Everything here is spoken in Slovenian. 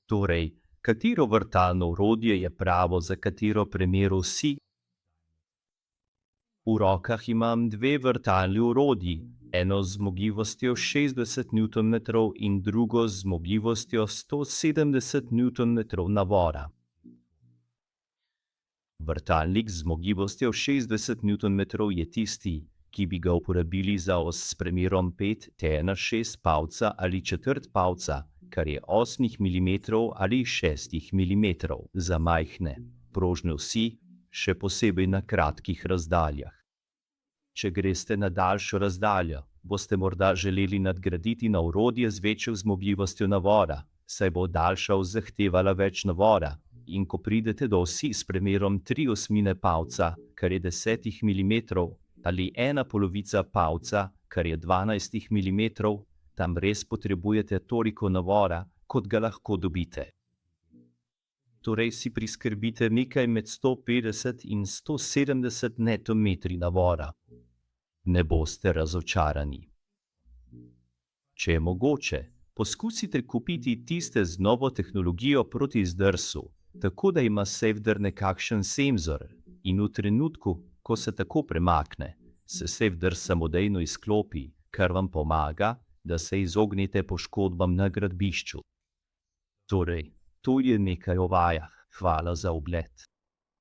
Torej, katero vrtalno orodje je pravo za katero premero si? V rokah imam dve vrtalni orodji, eno z zmogljivostjo 60 Nm in drugo z zmogljivostjo 170 Nm navora. Vrtalnik z zmogljivostjo 60 Nm je tisti, ki bi ga uporabili za os s premerom 5:1/6 palca ali četrt palca, kar je 8 mm ali 6 mm za majhne, prožne osi, še posebej na kratkih razdaljah. Če greste na daljšo razdaljo, boste morda želeli nadgraditi na orodje z večjo zmogljivostjo navora, saj bo daljša os zahtevala več navora, in ko pridete do osi s premerom 3/8 palca, kar je 10 mm, ali 1/2 palca, kar je 12 mm, tam res potrebujete toliko navora, kot ga lahko dobite. Torej si priskrbite nekaj med 150 in 170 netometri navora. Ne boste razočarani. Če je mogoče, poskusite kupiti tiste z novo tehnologijo proti zdrsu, tako da ima safder nekakšen senzor in v trenutku, ko se tako premakne, se safder samodejno izklopi, kar vam pomaga, da se izognete poškodbam na gradbišču. Torej, to je nekaj o vajah. Hvala za ogled.